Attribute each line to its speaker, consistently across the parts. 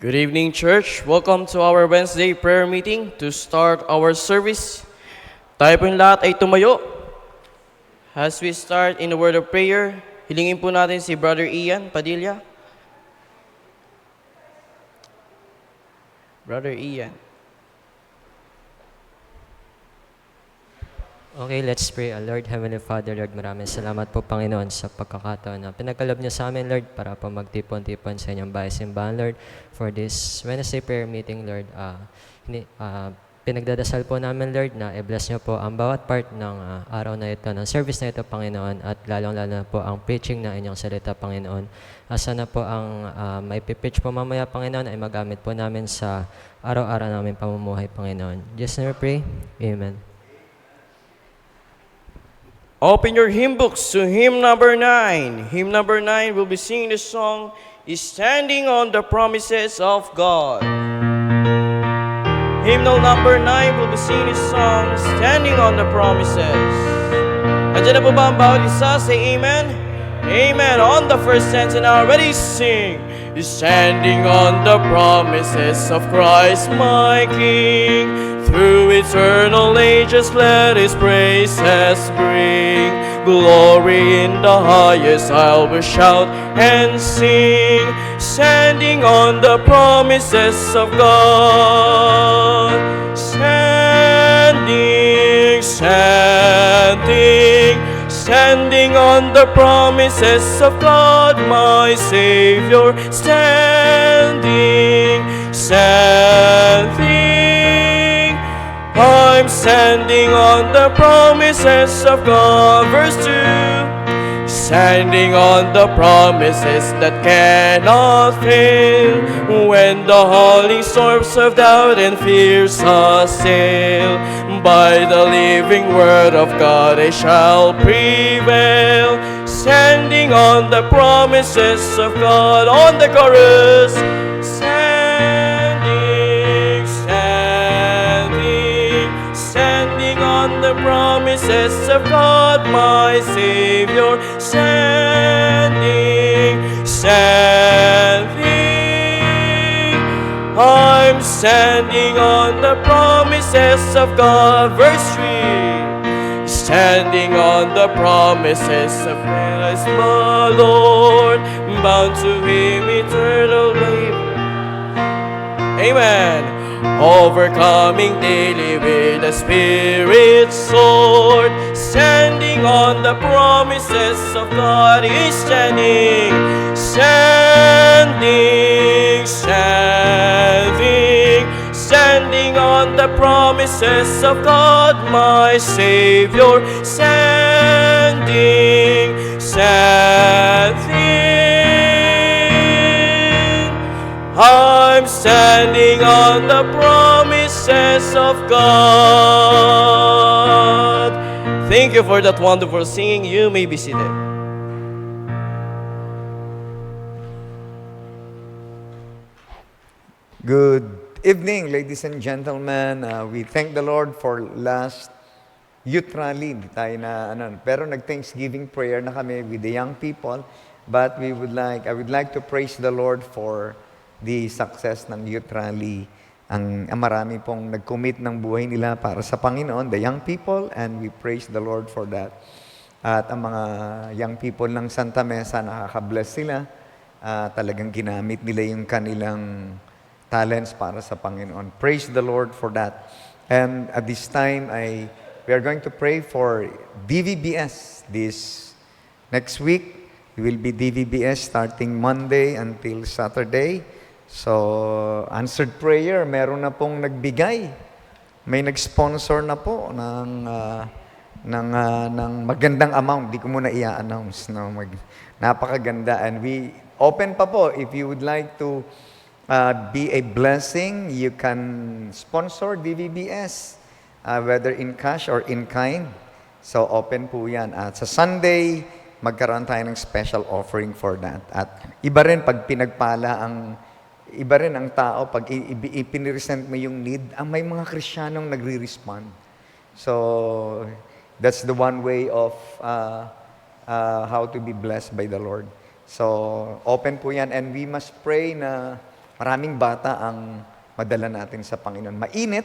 Speaker 1: Good evening, church. Welcome to our Wednesday prayer meeting. To start our service, tayo po yung lahat ay tumayo. As we start in the word of prayer, hilingin po natin si Brother Ian Padilla. Brother Ian.
Speaker 2: Okay, let's pray. Lord, Heavenly Father, Lord, maraming salamat po, Panginoon, sa pagkakataon na pinagkaloob niyo sa amin, Lord, para po magtipon-tipon sa inyong bahay-simbahan, Lord, for this Wednesday prayer meeting, Lord. Pinagdadasal po namin, Lord, na i-bless niyo po ang bawat part ng araw na ito, ng service na ito, Panginoon, at lalong-lalo na po ang preaching ng inyong salita, Panginoon. Sana po ang may preach po mamaya, Panginoon, ay magamit po namin sa araw-araw namin pamumuhay, Panginoon. Just name we pray. Amen.
Speaker 1: Open your hymn books to hymn number 9. Hymn number 9 will be singing the song, Standing on the Promises of God. Hymnal number 9 will be singing the song, Standing on the Promises. Andiyan na po ba ang bawat isa? Say amen. Amen. On the first stanza now, ready, sing. Standing on the promises of Christ my King. Through eternal ages let His praises bring. Glory in the highest I will shout and sing. Standing on the promises of God. Standing, standing, standing on the promises of God my Savior. Standing, standing, I'm standing on the promises of God. Verse 2. Standing on the promises that cannot fail. When the howling storms of doubt and fears assail, by the living word of God I shall prevail. Standing on the promises of God. On the chorus. Standing, standing, standing on the promises of God my Savior. Standing, standing, I'm standing on the promises of God. Verse 3. Standing on the promises of Christ my Lord, bound to Him eternal life. Amen. Overcoming daily with the Spirit's sword. Standing on the promises of God is standing. Standing, standing, standing on the promises of God my Savior. Standing, standing, I'm standing on the promises of God. Thank you for that wonderful singing. You may be seated.
Speaker 3: Good evening, ladies and gentlemen. We thank the Lord for last youth rally. Hindi tayo pero nag-Thanksgiving prayer na kami with the young people. But I would like to praise the Lord for the success ng youth rally. Ang marami pong nag-commit ng buhay nila para sa Panginoon, the young people, and we praise the Lord for that. At ang mga young people ng Santa Mesa, nakaka-bless sila. Talagang ginamit nila yung kanilang talents para sa Panginoon. Praise the Lord for that. And at this time, we are going to pray for DVBS. This next week, we will be DVBS starting Monday until Saturday. So, answered prayer, meron na pong nagbigay. May nag-sponsor na po ng magandang amount. Di ko muna i-announce. No? Napakaganda. And we open pa po. If you would like to be a blessing, you can sponsor DVBS, whether in cash or in kind. So, open po yan. At sa Sunday, magkaroon tayo ng special offering for that. At iba rin pag iba rin ang tao, pag ipiniresent mo yung need, may mga Kristiyanong nagre-respond. So, that's the one way of how to be blessed by the Lord. So, open po yan. And we must pray na Maraming bata ang madala natin sa Panginoon. Mainit,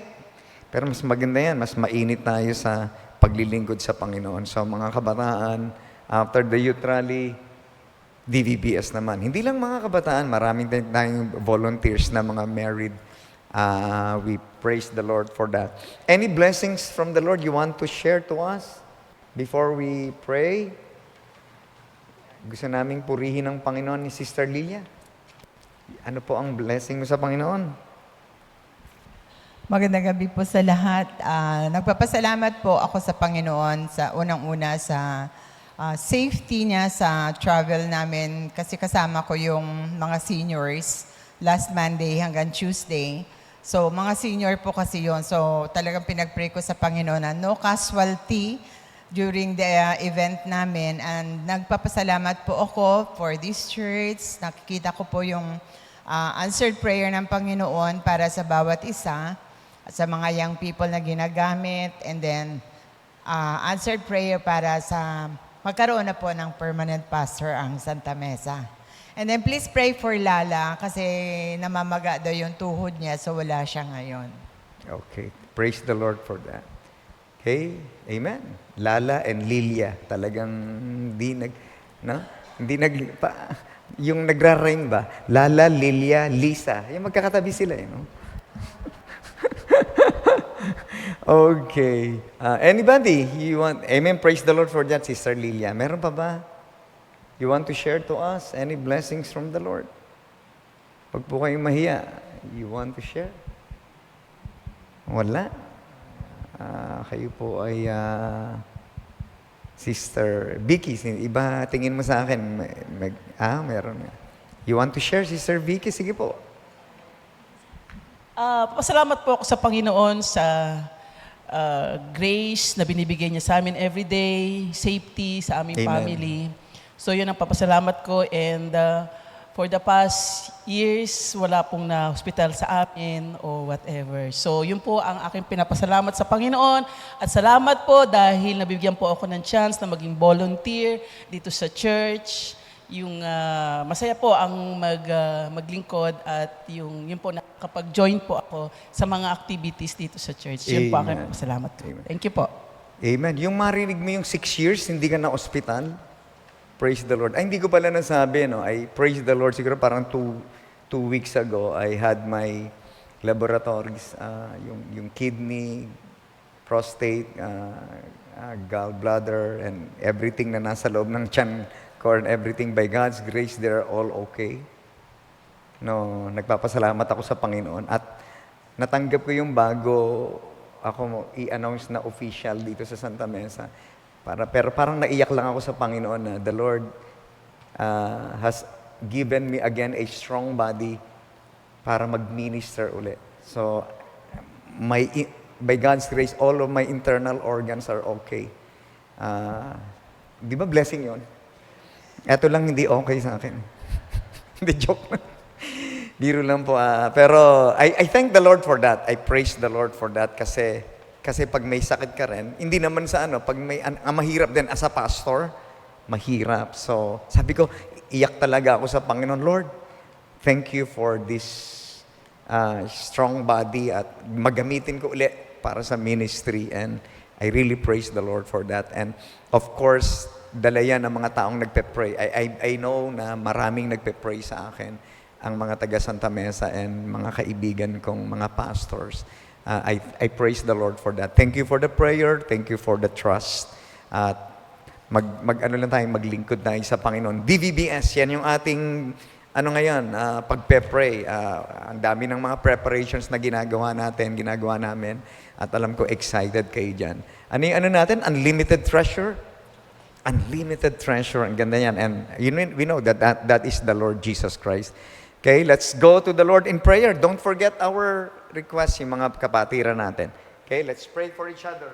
Speaker 3: pero mas maganda yan. Mas mainit tayo sa paglilingkod sa Panginoon. So mga kabataan, after the youth rally, DVBS naman. Hindi lang mga kabataan, maraming din tayong volunteers na mga married. We praise the Lord for that. Any blessings from the Lord you want to share to us before we pray? Gusto naming purihin ng Panginoon ni Sister Lilia. Ano po ang blessing mo sa Panginoon?
Speaker 4: Magandang gabi po sa lahat. Nagpapasalamat po ako sa Panginoon sa unang-una sa safety niya sa travel namin kasi kasama ko yung mga seniors last Monday hanggang Tuesday. So mga senior po kasi yon. So talagang pinag-pray ko sa Panginoon na no casualty during the event namin, and nagpapasalamat po ako for this church. Nakikita ko po yung answered prayer ng Panginoon para sa bawat isa, sa mga young people na ginagamit, and then answered prayer para sa magkaroon na po ng permanent pastor ang Santa Mesa. And then please pray for Lala kasi namamaga daw yung tuhod niya, so wala siya ngayon.
Speaker 3: Okay. Praise the Lord for that. Okay? Amen. Lala and Lilia. Talagang yung nagra-rhyme ba? Lala, Lilia, Lisa. Yung magkakatabi sila, no? Okay. Anybody? You want? Amen. Praise the Lord for that, Sister Lilia. Meron pa ba? You want to share to us any blessings from the Lord? Huwag po kayong mahiya. You want to share? Wala. Kayo po ay Sister Vicky. Iba tingin mo sa akin. Meron. You want to share, Sister Vicky? Sige po.
Speaker 5: Pasalamat po ako sa Panginoon sa grace na binibigay niya sa amin everyday, safety sa aming
Speaker 3: Amen.
Speaker 5: family. So yun ang papasalamat ko, and for the past years, wala pong na-hospital sa amin o whatever. So yun po ang aking pinapasalamat sa Panginoon, at salamat po dahil nabibigyan po ako ng chance na maging volunteer dito sa church. Yung masaya po ang maglingkod, at yun po nakapag-join po ako sa mga activities dito sa church. Yun po ang aking pasalamat ko.
Speaker 3: Amen.
Speaker 5: Thank you po.
Speaker 3: Amen. Yung marinig mo yung 6 years, hindi ka na ospital. Praise the Lord. Ay, hindi ko pala nasabi, no? I praise the Lord. Siguro parang 2 weeks ago, I had my laboratories, yung kidney, prostate, gallbladder, and everything na nasa loob ng tiyan ko, and everything by God's grace, they're all okay. No, nagpapasalamat ako sa Panginoon. At natanggap ko yung bago ako i-announce na official dito sa Santa Mesa. Pero parang naiyak lang ako sa Panginoon na the Lord has given me again a strong body para mag-minister ulit. So, by God's grace, all of my internal organs are okay. Di ba blessing yon? Ito lang hindi okay sa akin. Hindi, joke lang. Biro lang po. Pero I thank the Lord for that. I praise the Lord for that kasi pag may sakit ka rin, hindi naman sa pag may, mahirap din as a pastor, mahirap. So, sabi ko, iyak talaga ako sa Panginoon, Lord, thank you for this strong body at magamitin ko ulit para sa ministry, and I really praise the Lord for that. And of course, dala yan ng mga taong nagpe-pray. I know na maraming nagpe-pray sa akin, ang mga taga Santa Mesa and mga kaibigan kong mga pastors. I praise the Lord for that. Thank you for the prayer. Thank you for the trust. At maglingkod tayo sa Panginoon. DVBS, yan yung ating ngayon, pagpe-pray. Ang dami ng mga preparations na ginagawa namin. At alam ko, excited kayo dyan. Natin? Unlimited treasure? Unlimited treasure. Ang ganda yan. And we know that is the Lord Jesus Christ. Okay, let's go to the Lord in prayer. Don't forget our request, yung mga kapatiran natin. Okay, let's pray for each other.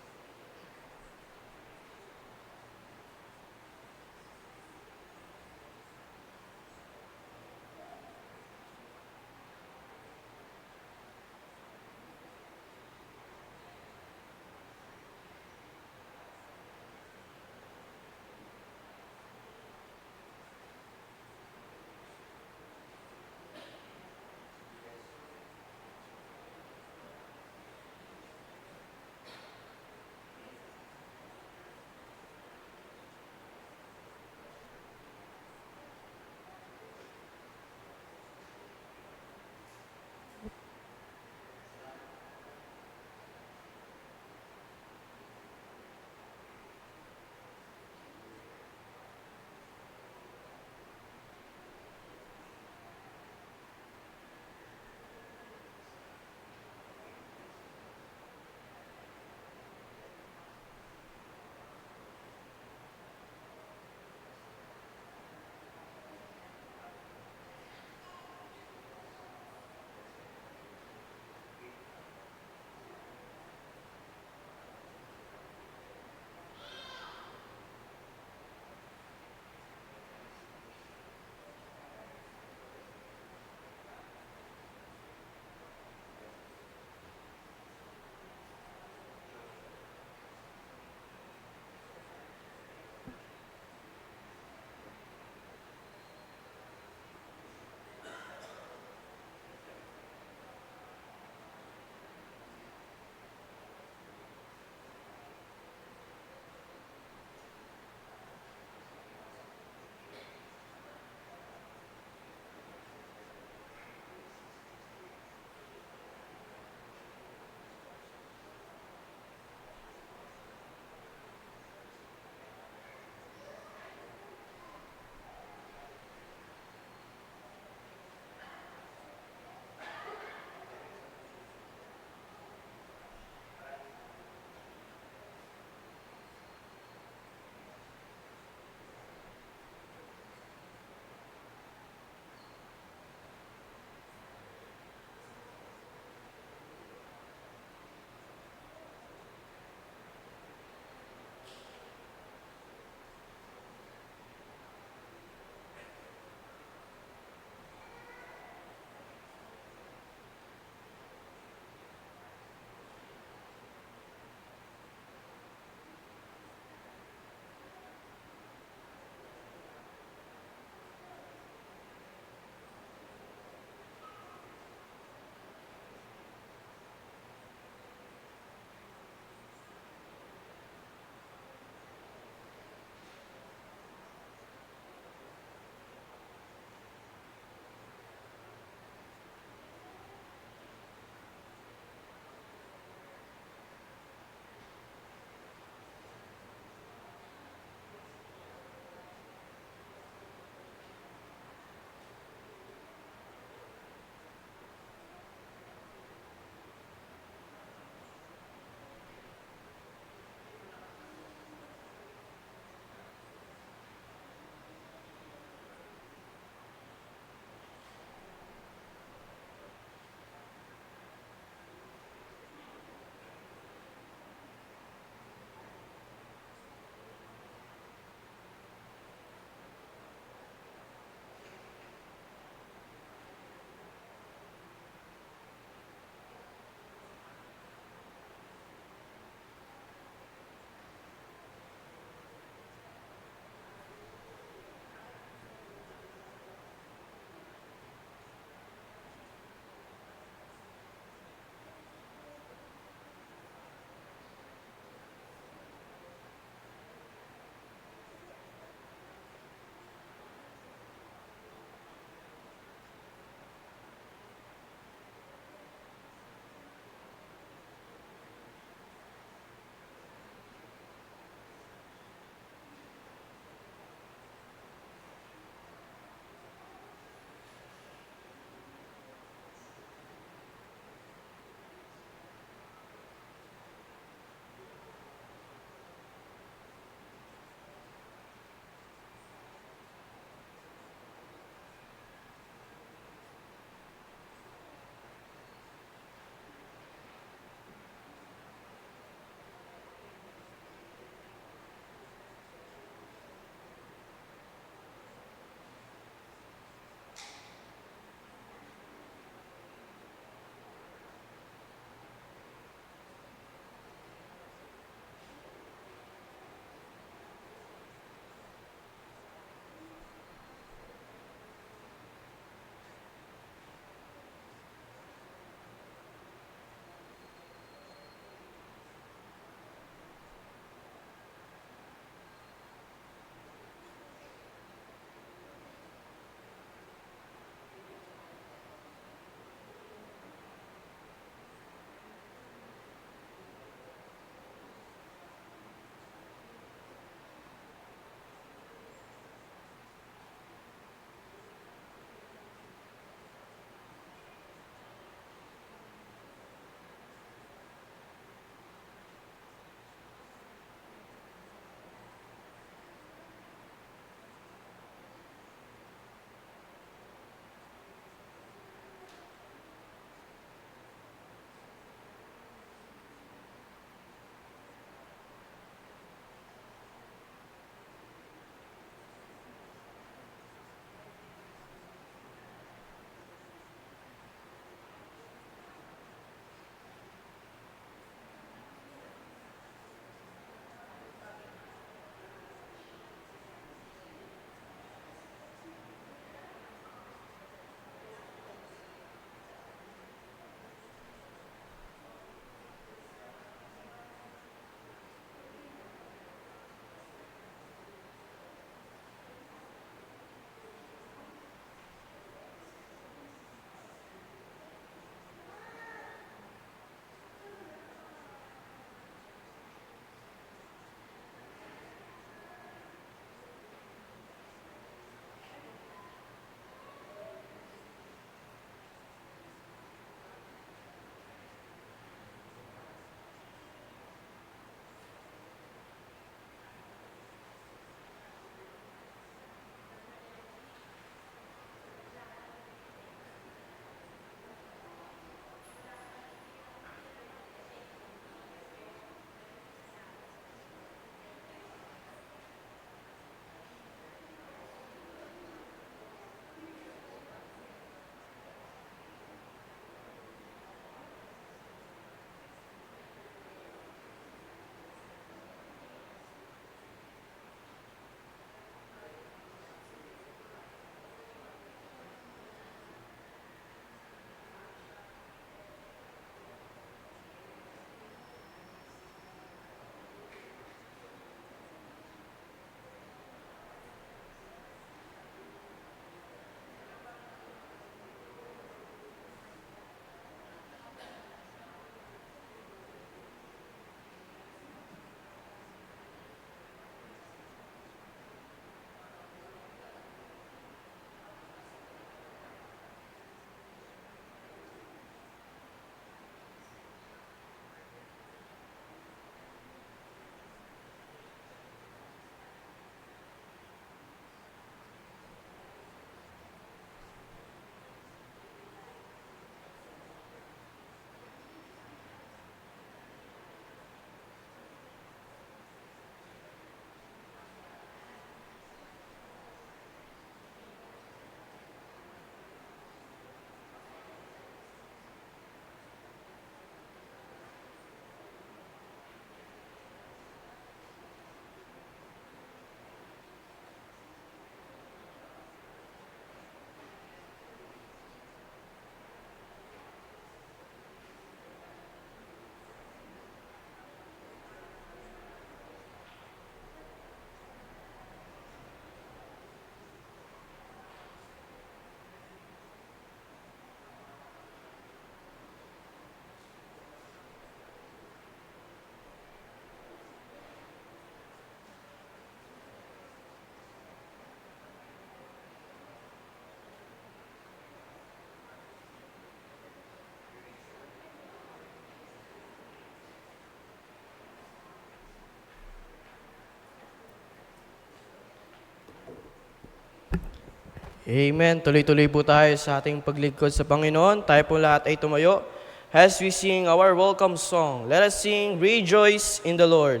Speaker 1: Amen. Tuloy-tuloy po tayo sa ating paglingkod sa Panginoon. Tayo po lahat ay tumayo as we sing our welcome song. Let us sing, Rejoice in the Lord.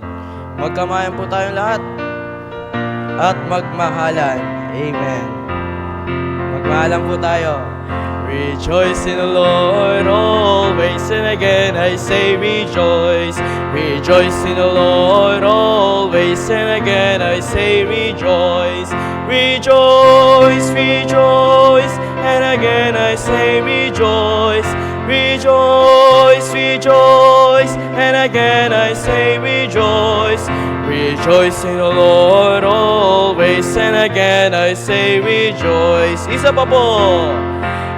Speaker 1: Magkamayan po tayong lahat at magmahalan. Amen. Magmahalan po tayo. Rejoice in the Lord always, and again I say rejoice. Rejoice in the Lord always, and again I say rejoice. Rejoice, rejoice, and again I say rejoice. Rejoice, rejoice, and again I say rejoice. Rejoice in the Lord always, and again I say rejoice. Isa pa po.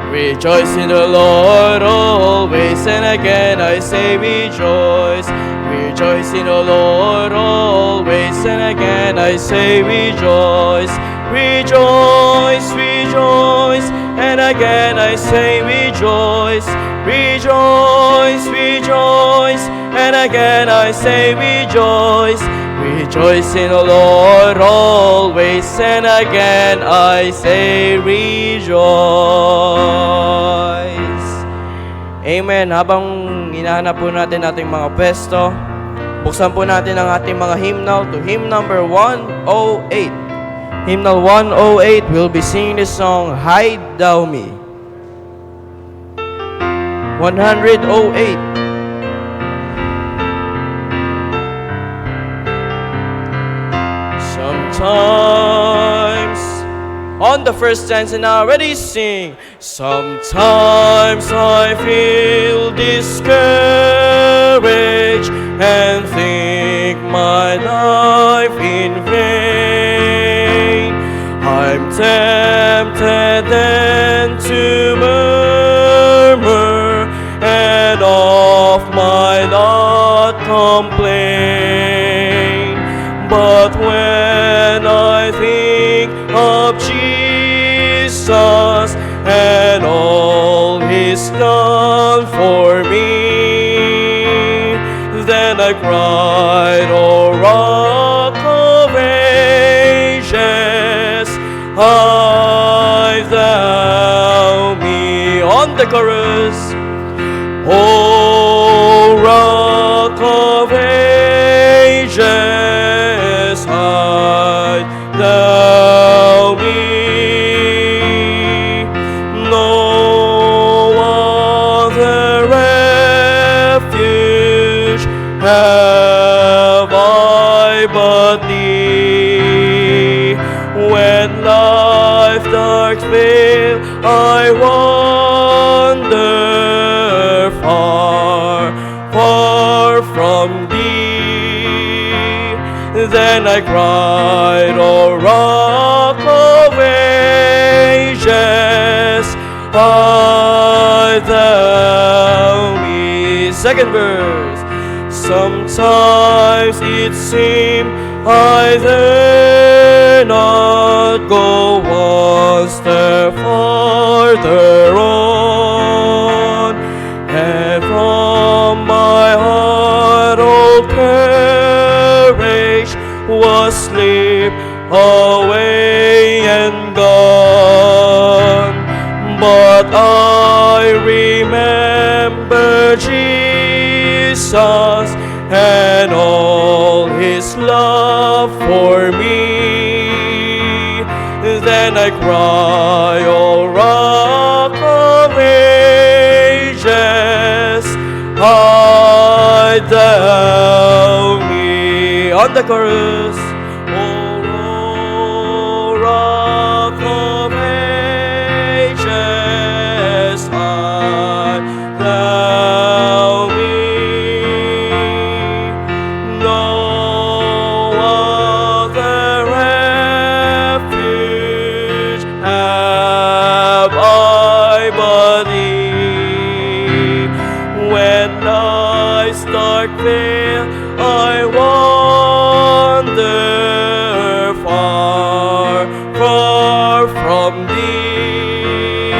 Speaker 1: Rejoice in the Lord always, and again I say rejoice. Rejoice in the Lord always, and again I say rejoice. Rejoice, rejoice, and again I say rejoice. Rejoice, rejoice, and again I say rejoice. Rejoice in the Lord always, and again I say rejoice. Amen. Habang hinahanap po natin ating mga pwesto, buksan po natin ang ating mga hymnal to hymn number 108. Hymnal 108, we'll be singing the song, Hide Thou Me. 108. Sometimes, on the first stanza now, ready, sing. Sometimes I feel discouraged and think my life in vain. I'm tempted then to murmur and of my lot complain. But when I think of Jesus and all He's done for me, then I cried, O Rock of Ages, hide Thou me. On the chorus, O Rock of Ages, hide Thou me. No other refuge have I but Thee. When life dark veil I wander far, far from Thee, then I cried, O Rock of Ages, hide Thou me. Second verse. Sometimes it seemed I dare not go one step farther on, and from my heart all courage was slipped away and gone. But I remember Jesus and all His love for me. Then I cry, O Rock of Ages, hide Thou me. On the chorus, O Rock of Ages, hide Thou me. I wander far, far from Thee.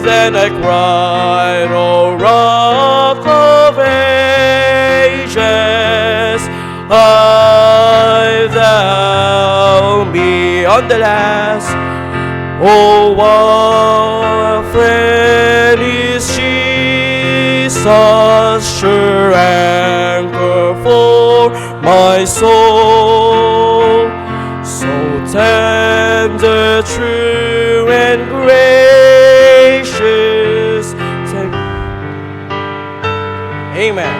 Speaker 1: Then I cried, O Rock of Ages, hide Thou me. On the last, Oh, what a friend is Jesus, sure anchor for my soul. So tender, true, and gracious. Amen.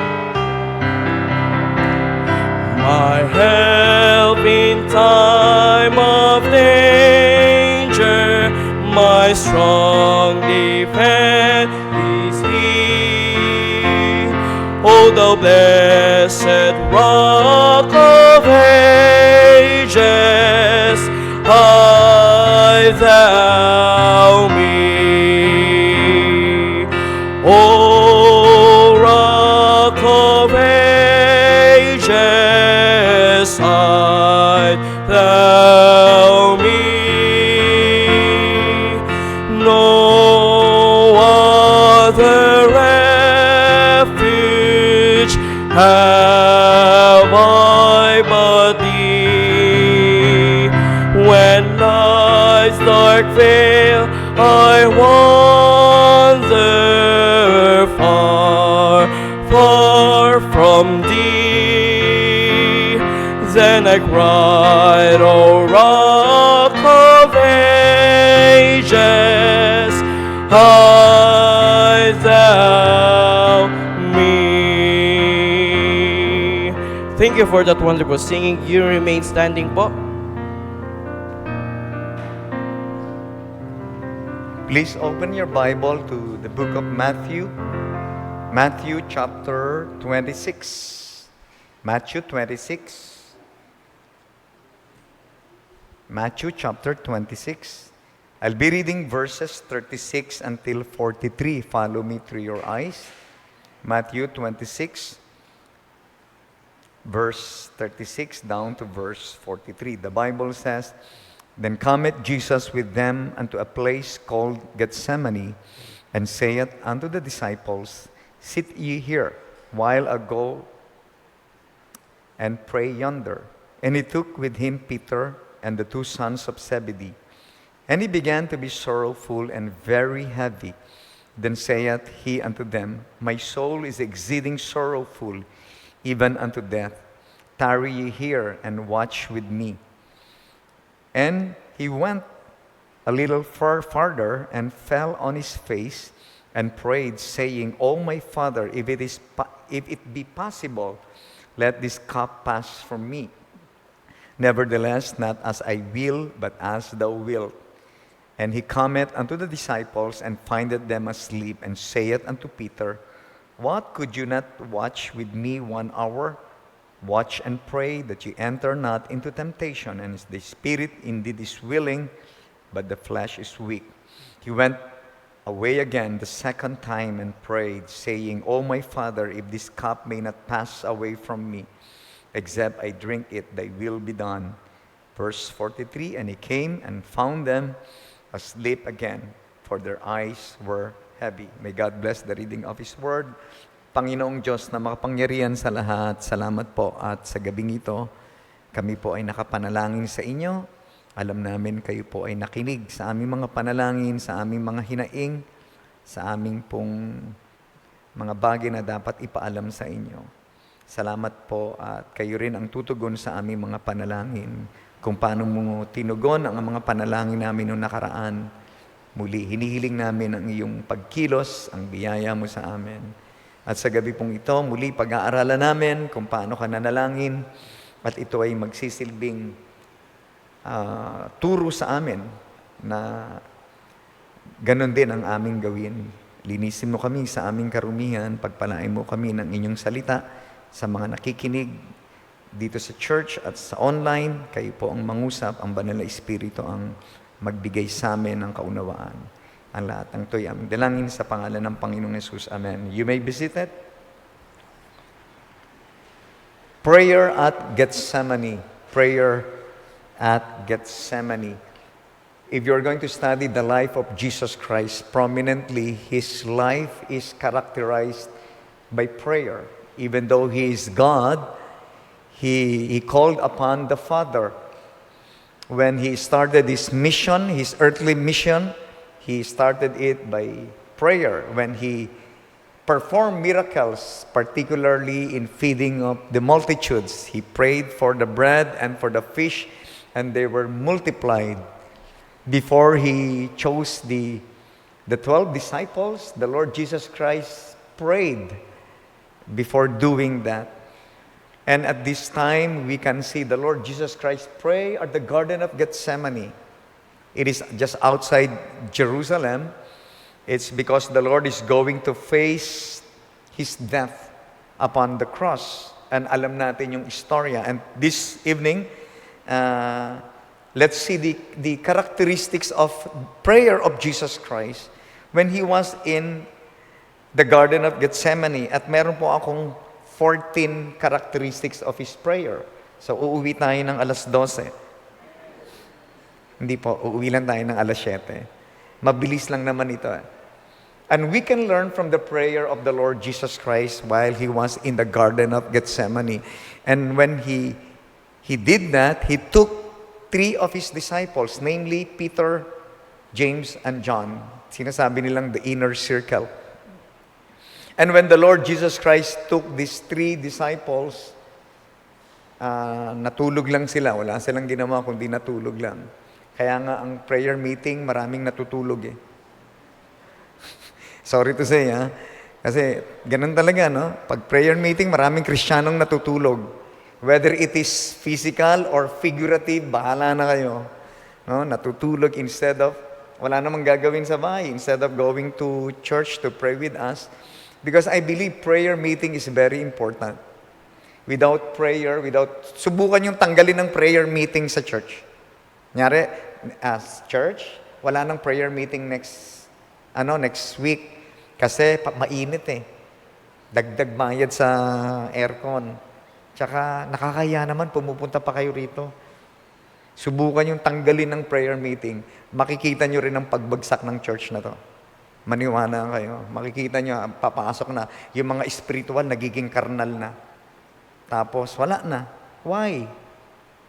Speaker 1: My help in time of danger, my strong defense is He. O thou blessed Rock of Ages, hide thou me. O Rock of Ages, hide thou me. No other refuge have I but Thee. When night's dark veil I wander far, far from Thee, then I cried, O Rock of Ages, hide thou me. Thank you for that wonderful singing. You remain standing po.
Speaker 3: Please open your Bible to the book of Matthew. Matthew chapter 26. Matthew 26. Matthew chapter 26. I'll be reading verses 36 until 43. Follow me through your eyes. Matthew 26, verse 36 down to verse 43. The Bible says, Then cometh Jesus with them unto a place called Gethsemane, and saith unto the disciples, Sit ye here, while I go and pray yonder. And he took with him Peter and the 2 sons of Zebedee. And he began to be sorrowful and very heavy. Then saith he unto them, My soul is exceeding sorrowful, even unto death. Tarry ye here, and watch with me. And he went a little farther, and fell on his face, and prayed, saying, O my Father, if it be possible, let this cup pass from me. Nevertheless, not as I will, but as thou wilt. And he cometh unto the disciples, and findeth them asleep, and saith unto Peter, What, could you not watch with me 1 hour? Watch and pray that you enter not into temptation. And the spirit indeed is willing, but the flesh is weak. He went away again the second time and prayed, saying, O my Father, if this cup may not pass away from me, except I drink it, thy will be done. Verse 43, And he came and found them asleep again, for their eyes were heavy. May God bless the reading of His Word. Panginoong Diyos na makapangyarihan sa lahat, salamat po at sa gabing ito, kami po ay nakapanalangin sa inyo. Alam namin kayo po ay nakinig sa aming mga panalangin, sa aming mga hinaing, sa aming pong mga bagay na dapat ipaalam sa inyo. Salamat po at kayo rin ang tutugon sa aming mga panalangin. Kung paano mo tinugon ang mga panalangin namin noong nakaraan, muli hinihiling namin ang iyong pagkilos, ang biyaya mo sa amin. At sa gabi pong ito, muli pag-aaralan namin kung paano ka nanalangin at ito ay magsisilbing turo sa amin na ganon din ang aming gawin. Linisin mo kami sa aming karumihan, pagpalain mo kami ng inyong salita sa mga nakikinig dito sa church at sa online. Kayo po ang mangusap, ang Banal na Espiritu ang magbigay sa amin ng kaunawaan. Ang lahat ng ito'y aming dalangin sa pangalan ng Panginoong Yesus. Amen. You may be seated. Prayer at Gethsemane. Prayer at Gethsemane. If you're going to study the life of Jesus Christ prominently, His life is characterized by prayer. Even though He is God, He called upon the Father. when he started his mission, his earthly mission, he started it by prayer. When he performed miracles, particularly in feeding of the multitudes, he prayed for the bread and for the fish, and they were multiplied. Before he chose the 12 disciples, the Lord Jesus Christ prayed before doing that. And at this time, we can see the Lord Jesus Christ pray at the Garden of Gethsemane. It is just outside Jerusalem. It's because the Lord is going to face His death upon the cross. And alam natin yung istorya. And this evening, let's see the characteristics of prayer of Jesus Christ when He was in the Garden of Gethsemane. At meron po akong 14 characteristics of His prayer. So, uuwi tayo ng alas 12. Hindi po, uuwi lang tayo ng alas 7. Mabilis lang naman ito. And we can learn from the prayer of the Lord Jesus Christ while He was in the Garden of Gethsemane. And when He did that, He took 3 of His disciples, namely Peter, James, and John. Sinasabi nilang the inner circle. And when the Lord Jesus Christ took these 3 disciples, natulog lang sila. Wala silang ginawa kundi natulog lang. Kaya nga ang prayer meeting, maraming natutulog eh. Sorry to say, ha? Kasi ganun talaga, no? Pag prayer meeting, maraming Kristiyanong natutulog. Whether it is physical or figurative, bahala na kayo. No? Natutulog instead of, wala namang gagawin sa bahay, instead of going to church to pray with us. Because I believe prayer meeting is very important. Without prayer, subukan yung tanggalin ng prayer meeting sa church. Kunyari, as church, wala nang prayer meeting next week. Kasi mainit eh. Dagdag bayad sa aircon. Tsaka nakakaya naman, pumupunta pa kayo rito. Subukan yung tanggalin ng prayer meeting. Makikita nyo rin ang pagbagsak ng church na to. Maniwala kayo. Makikita nyo, papasok na. Yung mga spiritual, nagiging karnal na. Tapos, wala na. Why?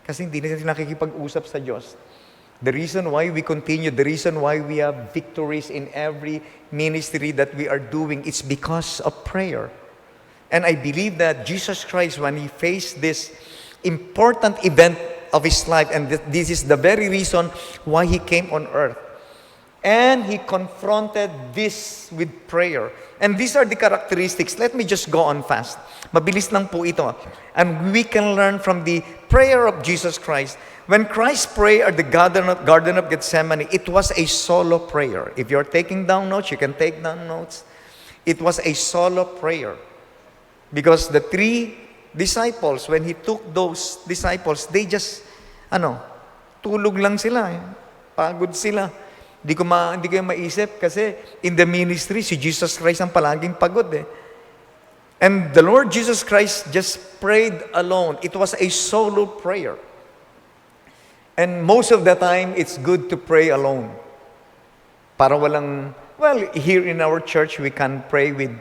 Speaker 3: Kasi hindi na sila nakikipag-usap sa Diyos. The reason why we continue, the reason why we have victories in every ministry that we are doing, it's because of prayer. And I believe that Jesus Christ, when He faced this important event of His life, and this is the very reason why He came on earth, and He confronted this with prayer. And these are the characteristics. Let me just go on fast. Mabilis lang po ito. And we can learn from the prayer of Jesus Christ. When Christ prayed at the Garden of Gethsemane, it was a solo prayer. If you're taking down notes, you can take down notes. It was a solo prayer. Because the 3 disciples, when He took those disciples, they just, tulog lang sila. Pagod sila. Hindi ko maisip kasi in the ministry, si Jesus Christ ang palaging pagod eh. And the Lord Jesus Christ just prayed alone. It was a solo prayer. And most of the time, it's good to pray alone. Para walang, here in our church, we can pray with,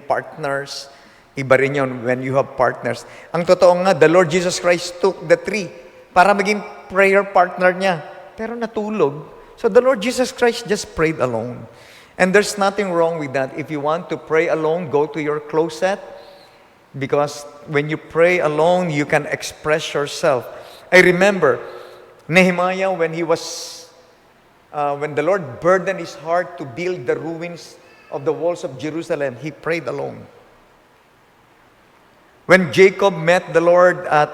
Speaker 3: partners. Iba rin yun when you have partners. Ang totoo nga, the Lord Jesus Christ took the 3 para maging prayer partner niya. Pero natulog. So the Lord Jesus Christ just prayed alone. And there's nothing wrong with that. If you want to pray alone, go to your closet. Because when you pray alone, you can express yourself. I remember Nehemiah when the Lord burdened his heart to build the ruins of the walls of Jerusalem, he prayed alone. When Jacob met the Lord at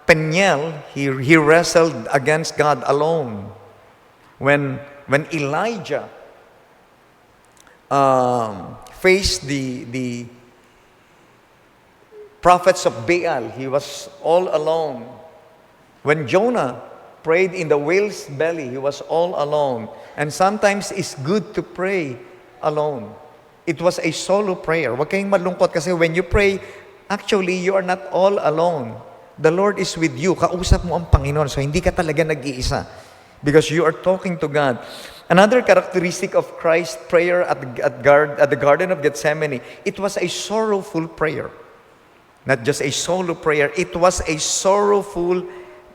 Speaker 3: Peniel, he wrestled against God alone. When Elijah faced the prophets of Baal, he was all alone. When Jonah prayed in the whale's belly, he was all alone. And sometimes it's good to pray alone. It was a solo prayer. Huwag kayong malungkot kasi when you pray, actually, you are not all alone. The Lord is with you. Kausap mo ang Panginoon. So hindi ka talaga nag-iisa. Because you are talking to God. Another characteristic of Christ's prayer at the Garden of Gethsemane, it was a sorrowful prayer. Not just a solo prayer, it was a sorrowful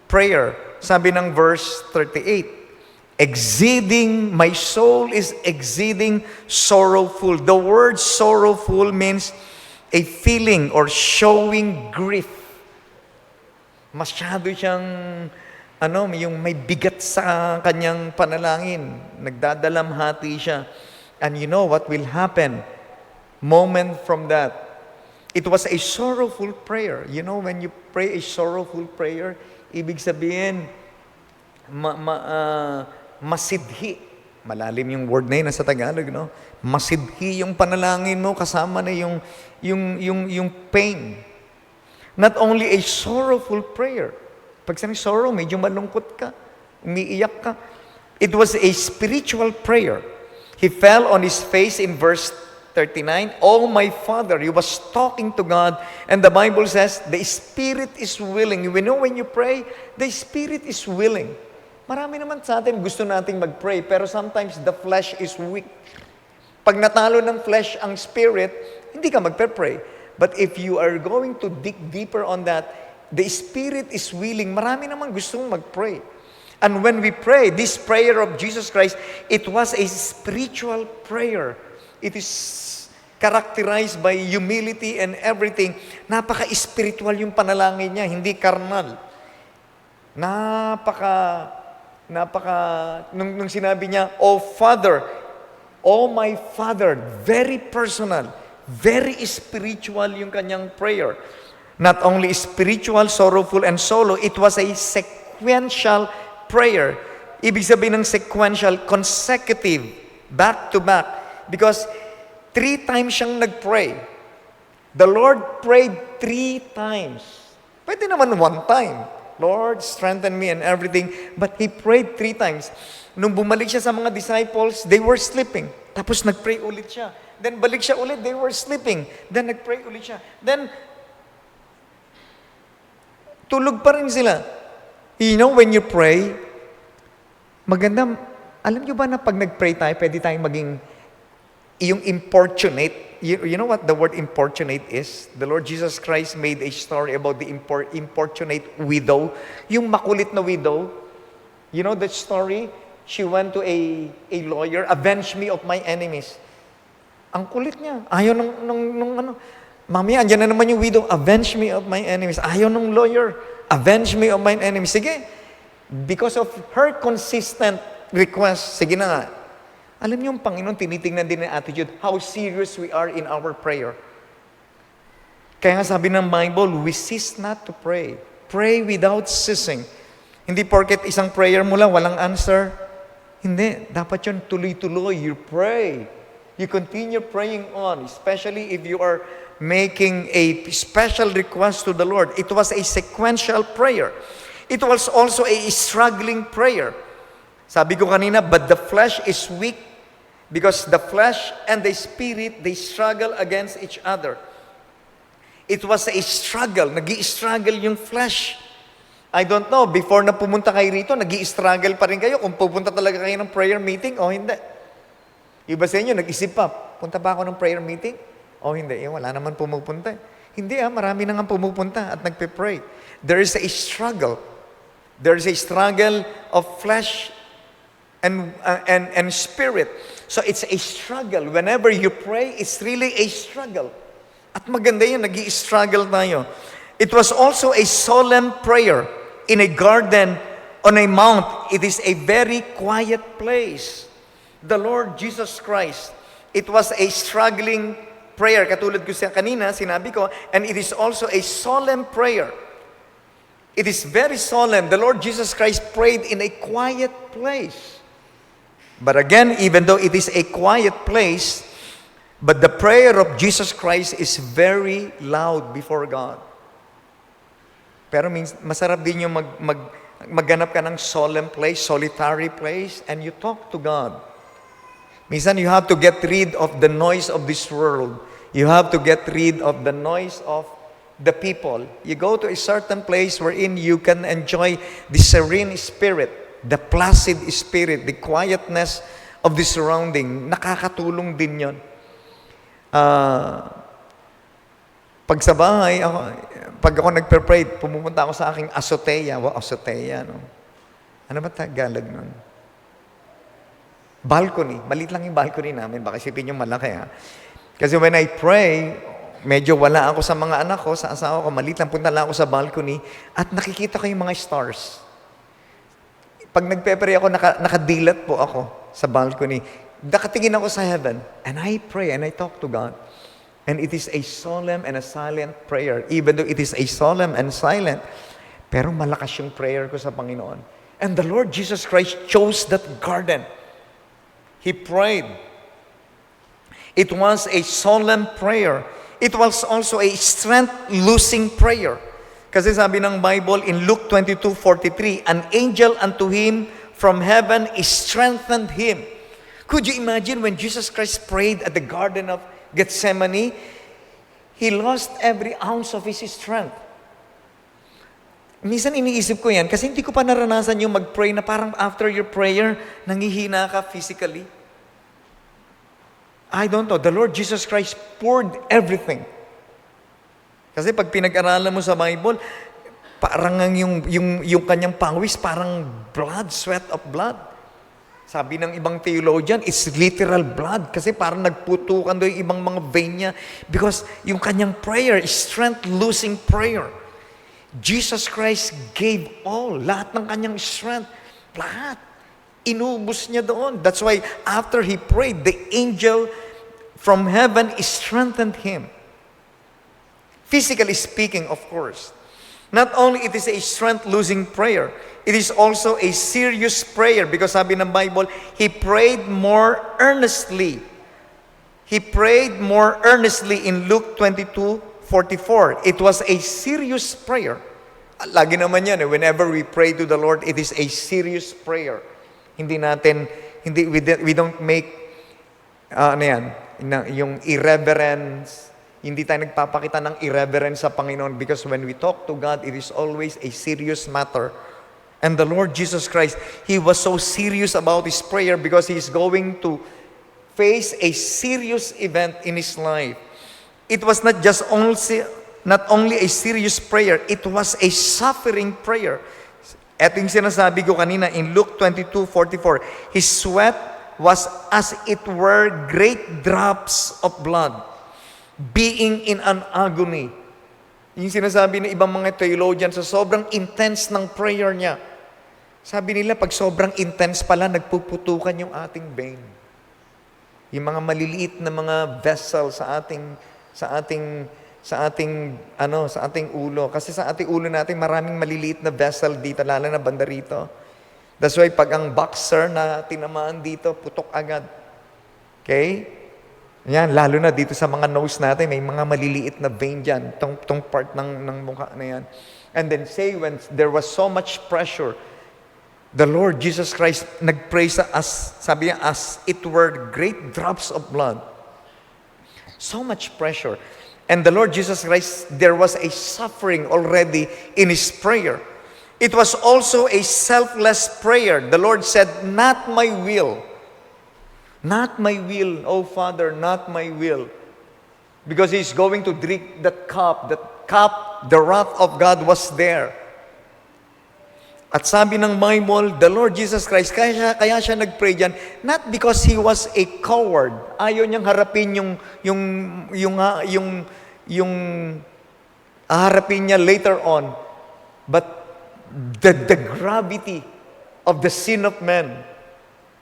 Speaker 3: prayer. Sabi ng verse 38, my soul is exceeding sorrowful. The word sorrowful means a feeling or showing grief. Masyado siyang, yung may bigat sa kanyang panalangin. Nagdadalamhati siya. And you know what will happen? Moment from that. It was a sorrowful prayer. You know, when you pray a sorrowful prayer, ibig sabihin, masidhi. Malalim yung word na yun sa Tagalog, no? Masidhi yung panalangin mo, kasama na yung pain. Not only a sorrowful prayer. Pag sinabi sorrow, medyo malungkot ka, umiiyak ka. It was a spiritual prayer. He fell on his face in verse 39. Oh, my Father, he was talking to God, and the Bible says, the Spirit is willing. We know when you pray, the Spirit is willing. Marami naman sa atin gusto nating mag-pray, pero sometimes the flesh is weak. Pag natalo ng flesh ang spirit, hindi ka magpe-pray. But if you are going to dig deeper on that, the Spirit is willing. Marami naman gustong mag-pray. And when we pray, this prayer of Jesus Christ, it was a spiritual prayer. It is characterized by humility and everything. Napaka-spiritual yung panalangin niya, hindi karnal. Nung sinabi niya, Oh Father, Oh my Father, very personal, very spiritual yung kanyang prayer. Not only spiritual, sorrowful, and solo, it was a sequential prayer. Ibig sabihin ng sequential, consecutive, back to back. Because 3 times siyang nag-pray. The Lord prayed 3 times. Pwede naman 1 time. Lord, strengthen me and everything. But He prayed 3 times. Nung bumalik siya sa mga disciples, they were sleeping. Tapos nag-pray ulit siya. Then balik siya ulit, they were sleeping. Then nag-pray ulit siya. Then, tulog pa rin sila. You know, when you pray, maganda, alam nyo ba na pag nag-pray tayo, pwede tayong maging yung importunate. You know what the word importunate is? The Lord Jesus Christ made a story about the importunate widow. Yung makulit na widow. You know that story? She went to a lawyer, avenge me of my enemies. Ang kulit niya. Ayaw nung Mami, andyan na naman yung widow, avenge me of my enemies. Ayaw nung lawyer, avenge me of my enemies. Sige, because of her consistent request, sige na nga. Alam niyo, yung Panginoon, tinitingnan din ng attitude, how serious we are in our prayer. Kaya nga sabi ng Bible, we cease not to pray. Pray without ceasing. Hindi porket isang prayer mo lang, walang answer. Hindi, dapat yun tuloy-tuloy. You pray. You continue praying on, especially if you are making a special request to the Lord. It was a sequential prayer. It was also a struggling prayer. Sabi ko kanina, but the flesh is weak because the flesh and the spirit, they struggle against each other. It was a struggle. Nag-i-struggle yung flesh. I don't know, before na pumunta kayo rito, nag-i-struggle pa rin kayo kung pupunta talaga kayo ng prayer meeting o hindi. Iba sa inyo, nag-isip pa, punta ba ako ng prayer meeting? O hindi, wala naman pumupunta. Hindi marami na nga pumupunta at nagpe-pray. There is a struggle. There is a struggle of flesh and spirit. So it's a struggle. Whenever you pray, it's really a struggle. At maganda yun, nag-i-struggle tayo. It was also a solemn prayer in a garden on a mount. It is a very quiet place. The Lord Jesus Christ, it was a struggling prayer. Katulad ko siya kanina, sinabi ko, and it is also a solemn prayer. It is very solemn. The Lord Jesus Christ prayed in a quiet place. But again, even though it is a quiet place, but the prayer of Jesus Christ is very loud before God. Pero masarap din yung magganap ka ng solemn place, solitary place, and you talk to God. Minsan, you have to get rid of the noise of this world. You have to get rid of the noise of the people. You go to a certain place wherein you can enjoy the serene spirit, the placid spirit, the quietness of the surrounding. Nakakatulong din yun. Pag sa bahay, pag ako nagpe-pray, pumupunta ako sa aking azotea. Wow, azotea, no? Ano ba Tagalog nun? Balcony. Maliit lang yung balcony namin. Baka isipin yung malaki, ha? Kasi when I pray, medyo wala ako sa mga anak ko, sa asawa ko, maliit lang, punta lang ako sa balcony, at nakikita ko yung mga stars. Pag nagpe-pray ako, nakadilat po ako sa balcony. Nakatingin ako sa heaven, and I pray, and I talk to God. And it is a solemn and a silent prayer. Even though it is a solemn and silent, pero malakas yung prayer ko sa Panginoon. And the Lord Jesus Christ chose that garden. He prayed. It was a solemn prayer. It was also a strength-losing prayer. Kasi sabi ng Bible in Luke 22:43, an angel unto him from heaven strengthened him. Could you imagine when Jesus Christ prayed at the Garden of Gethsemane? He lost every ounce of his strength. Minsan iniisip ko yan kasi hindi ko pa naranasan yung mag-pray na parang after your prayer, nangihina ka physically. I don't know. The Lord Jesus Christ poured everything. Kasi pag pinag-aralan mo sa Bible, parang yung kanyang pawis, parang blood, sweat of blood. Sabi ng ibang theologian, it's literal blood. Kasi parang nagputukan doon yung ibang mga vein niya. Because yung kanyang prayer is strength-losing prayer. Jesus Christ gave all, lahat ng kanyang strength. Lahat. Inubos niya doon. That's why after he prayed, the angel from heaven strengthened him. Physically speaking, of course. Not only it is a strength-losing prayer, it is also a serious prayer because sabi ng Bible, he prayed more earnestly. He prayed more earnestly in Luke 22:44. It was a serious prayer. Lagi naman yan, whenever we pray to the Lord, it is a serious prayer. We don't make, yung irreverence. Hindi tayo nagpapakita ng irreverence sa Panginoon because when we talk to God, it is always a serious matter. And the Lord Jesus Christ, He was so serious about His prayer because He is going to face a serious event in His life. It was not only a serious prayer, it was a suffering prayer. Ito yung sinasabi ko kanina in Luke 22:44. His sweat was as it were great drops of blood, being in an agony. Yung sinasabi ng ibang mga theologian sa sobrang intense ng prayer niya. Sabi nila, pag sobrang intense pala, nagpuputukan yung ating vein. Yung mga maliliit na mga vessel sa ating ulo. Kasi sa ating ulo natin, maraming maliliit na vessel dito, lalo na banda rito. That's why pag ang boxer na tinamaan dito, putok agad. Okay? Yan, lalo na dito sa mga nose natin, may mga maliliit na vein dyan, tong part ng mukha na yan. And then say, when there was so much pressure, the Lord Jesus Christ nagpray sa us, sabi niya, as it were great drops of blood. So much pressure. And the Lord Jesus Christ, there was a suffering already in His prayer. It was also a selfless prayer. The Lord said, not my will. Not my will, O Father, not my will. Because He's going to drink that cup, the wrath of God was there. At sabi ng Bible, the Lord Jesus Christ, kaya siya nag-pray dyan, not because He was a coward. Ayaw niyang harapin yung harapin niya later on. But the gravity of the sin of man.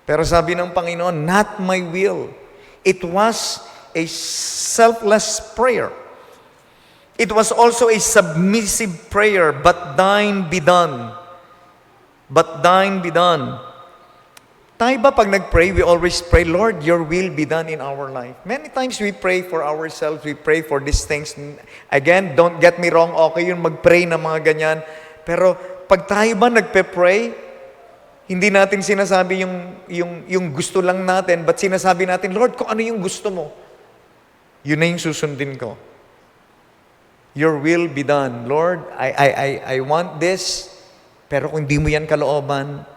Speaker 3: Pero sabi ng Panginoon, not my will. It was a selfless prayer. It was also a submissive prayer, but thine be done. But thine be done. Tayo ba pag nag-pray, we always pray, Lord, your will be done in our life. Many times we pray for ourselves, we pray for these things. Again, don't get me wrong, okay yun mag-pray na mga ganyan. Pero pag tayo ba nagpe-pray, hindi natin sinasabi yung gusto lang natin, but sinasabi natin, Lord, kung ano yung gusto mo, yun na yung susundin ko. Your will be done. Lord, I want this, pero kung di mo yan kalooban,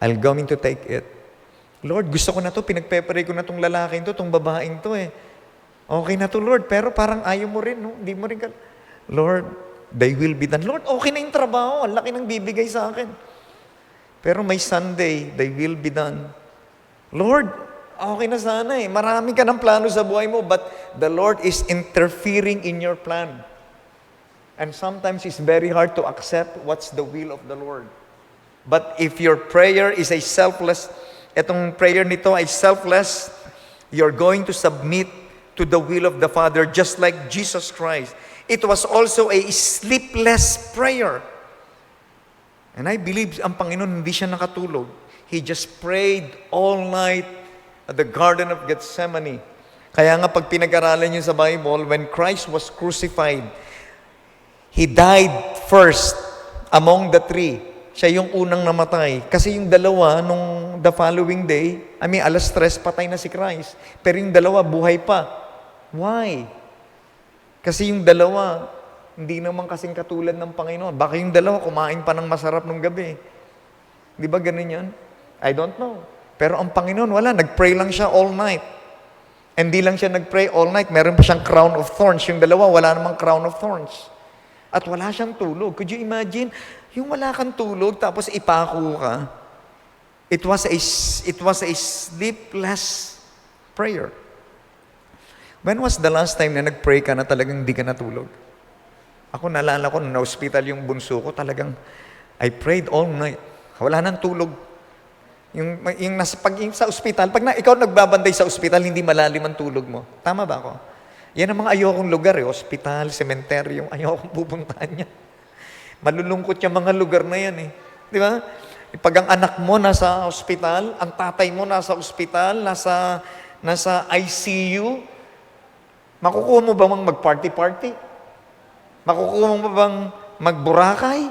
Speaker 3: I'll going to take it. Lord, gusto ko na to, pinagpe-pray ko na tong lalaking to, tong babaeng to eh. Okay na to, Lord, pero parang ayaw mo rin, no? Hindi mo rin Lord, thy will be done. Lord, okay na yung trabaho. Ang laki ng bibigay sa akin. Pero may Sunday, thy will be done. Lord, okay na sana eh. Marami ka ng plano sa buhay mo, but the Lord is interfering in your plan. And sometimes it's very hard to accept what's the will of the Lord. But if your prayer is a selfless, etong prayer nito ay selfless, you're going to submit to the will of the Father just like Jesus Christ. It was also a sleepless prayer. And I believe ang Panginoon hindi siya nakatulog. He just prayed all night at the Garden of Gethsemane. Kaya nga pag pinag-aralan niyo sa Bible, when Christ was crucified, He died first among the three. Siya yung unang namatay. Kasi yung dalawa, nung the following day, alas 3, patay na si Christ. Pero yung dalawa, buhay pa. Why? Kasi yung dalawa, hindi naman kasing katulad ng Panginoon. Baka yung dalawa, kumain pa ng masarap nung gabi. Di ba ganun yan? I don't know. Pero ang Panginoon, wala. Nag-pray lang siya all night. And di lang siya nag-pray all night. Meron pa siyang crown of thorns. Yung dalawa, wala namang crown of thorns. At wala siyang tulog. Could you imagine? Yung wala kang tulog, tapos ipako ka. It was a sleepless prayer. When was the last time na nag-pray ka na talagang hindi ka natulog? Ako naalala ko, na-hospital yung bunso ko, talagang I prayed all night. Wala nang tulog. Yung sa ospital, ikaw nagbabantay sa ospital, hindi malalim ang tulog mo. Tama ba ako? Yan ang mga ayokong lugar, ospital, sementeryo, ayokong pupuntahan niya. Malulungkot yung mga lugar na yan eh. Di ba? Pag ang anak mo nasa ospital, ang tatay mo nasa ospital, nasa ICU, makukuha mo ba mag-party-party? Makukuha mo ba bang magburakay?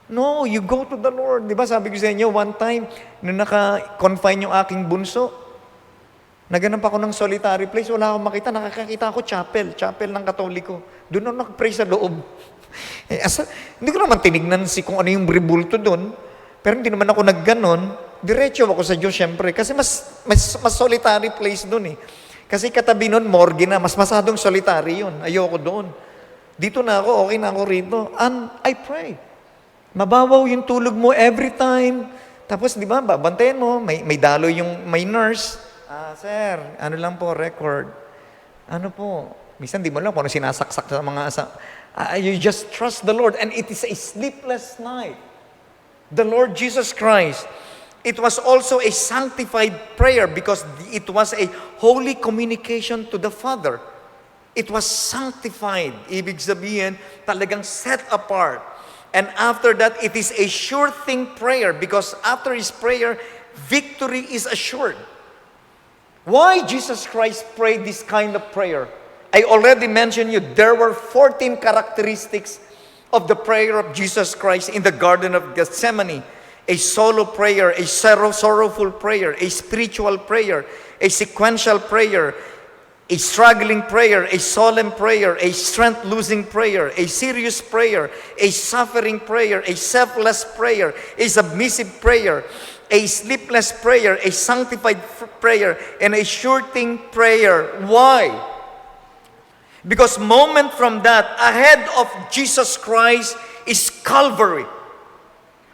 Speaker 3: No, you go to the Lord. Di ba sabi ko sa inyo, one time, nung naka-confine yung aking bunso, naganap ako ng solitary place, wala akong makita, nakakakita ako chapel ng Katoliko. Doon ako nag-pray sa loob. Hindi ko naman tinignan kung ano yung ribulto doon, pero hindi naman ako nagganon. Diretso ako sa Diyos, syempre, kasi mas solitary place doon eh. Kasi katabi nun, morgue na, mas masadong solitary yun. Ayoko doon. Dito na ako, okay na ako rito. And I pray. Mababaw yung tulog mo every time. Tapos, di ba, babantayan mo, may daloy may nurse. Sir, ano lang po, record. Ano po? Minsan di mo lang kung ano sinasaksak sa mga you just trust the Lord. And it is a sleepless night. The Lord Jesus Christ, it was also a sanctified prayer because it was a holy communication to the Father. It was sanctified. Ibig sabihin, talagang set apart. And after that, it is a sure thing prayer because after His prayer, victory is assured. Why Jesus Christ prayed this kind of prayer? I already mentioned you, there were 14 characteristics of the prayer of Jesus Christ in the Garden of Gethsemane. A solo prayer, a sorrowful prayer, a spiritual prayer, a sequential prayer, a struggling prayer, a solemn prayer, a strength-losing prayer, a serious prayer, a suffering prayer, a selfless prayer, a submissive prayer, a sleepless prayer, a sanctified prayer, and a sure thing prayer. Why? Because moment from that, ahead of Jesus Christ is Calvary.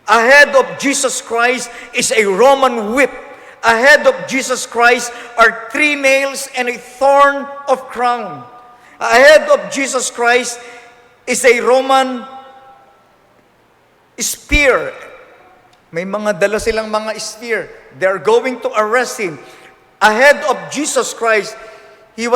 Speaker 3: Ahead of Jesus Christ is a Roman whip. Ahead of Jesus Christ are 3 nails and a thorn of crown. Ahead of Jesus Christ is a Roman spear. May mga dala silang mga spear. They're going to arrest Him. Ahead of Jesus Christ, He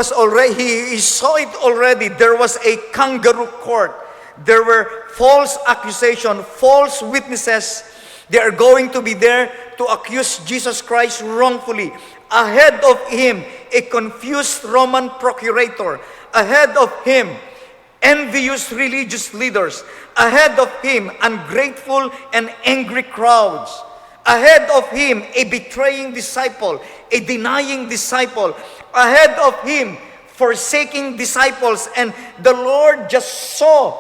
Speaker 3: saw it already. There was a kangaroo court. There were false accusations, false witnesses. They are going to be there to accuse Jesus Christ wrongfully. Ahead of Him, a confused Roman procurator. Ahead of Him, envious religious leaders. Ahead of Him, ungrateful and angry crowds. Ahead of Him, a betraying disciple, a denying disciple. Ahead of Him, forsaking disciples. And the Lord just saw,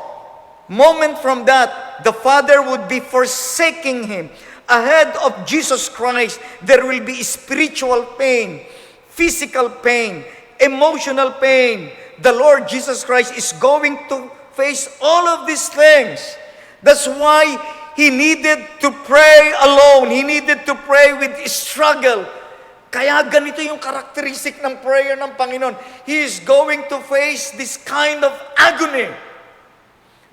Speaker 3: moment from that, the Father would be forsaking Him. Ahead of Jesus Christ, there will be spiritual pain, physical pain, emotional pain. The Lord Jesus Christ is going to face all of these things. That's why He needed to pray alone. He needed to pray with struggle. Kaya ganito yung characteristic ng prayer ng Panginoon. He is going to face this kind of agony.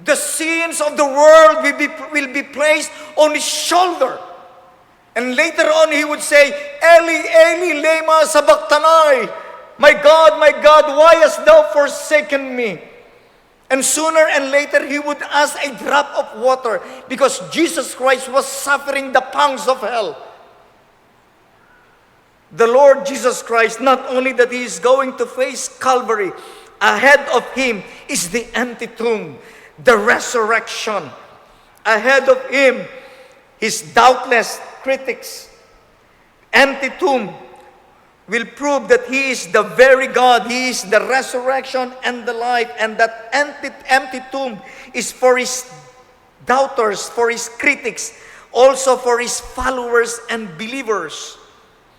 Speaker 3: The sins of the world will be placed on His shoulder. And later on, He would say, Eli, Eli, lema sabachthani. My God, why hast thou forsaken me? And sooner and later, He would ask a drop of water because Jesus Christ was suffering the pangs of hell. The Lord Jesus Christ, not only that He is going to face Calvary, ahead of Him is the empty tomb, the resurrection. Ahead of Him, His doubtless critics, empty tomb, will prove that He is the very God. He is the resurrection and the life. And that empty tomb is for His doubters, for His critics, also for His followers and believers.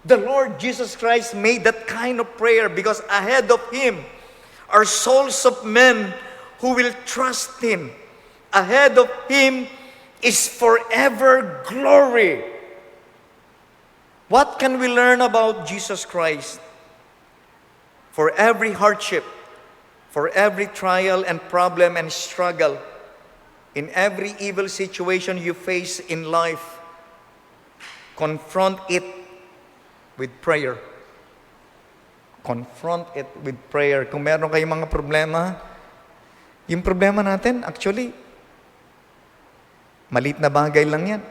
Speaker 3: The Lord Jesus Christ made that kind of prayer because ahead of Him are souls of men who will trust Him. Ahead of Him is forever glory. What can we learn about Jesus Christ? For every hardship, for every trial and problem and struggle, in every evil situation you face in life, confront it with prayer. Confront it with prayer. Kung meron kayong mga problema, yung problema natin, actually, maliit na bagay lang yan.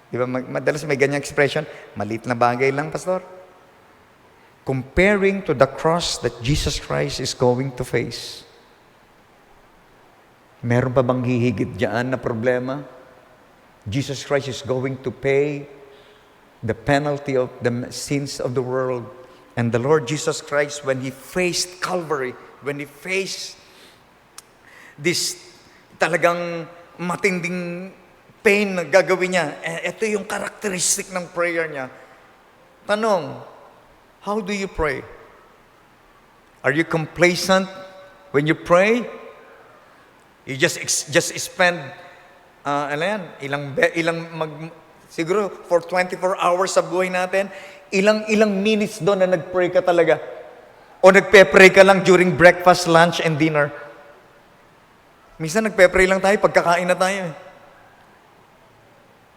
Speaker 3: Di ba, madalas may ganyang expression, maliit na bagay lang, Pastor. Comparing to the cross that Jesus Christ is going to face. Meron pa bang hihigit dyan na problema? Jesus Christ is going to pay the penalty of the sins of the world. And the Lord Jesus Christ, when He faced Calvary, when He faced this talagang matinding pain na gagawin niya, ito yung characteristic ng prayer niya. Tanong, how do you pray? Are you complacent when you pray? You just spend, siguro for 24 hours sa buhay natin, ilang minutes doon na nag-pray ka talaga. O nagpe-pray ka lang during breakfast, lunch, and dinner. Minsan nagpe-pray lang tayo, pagkakain na tayo.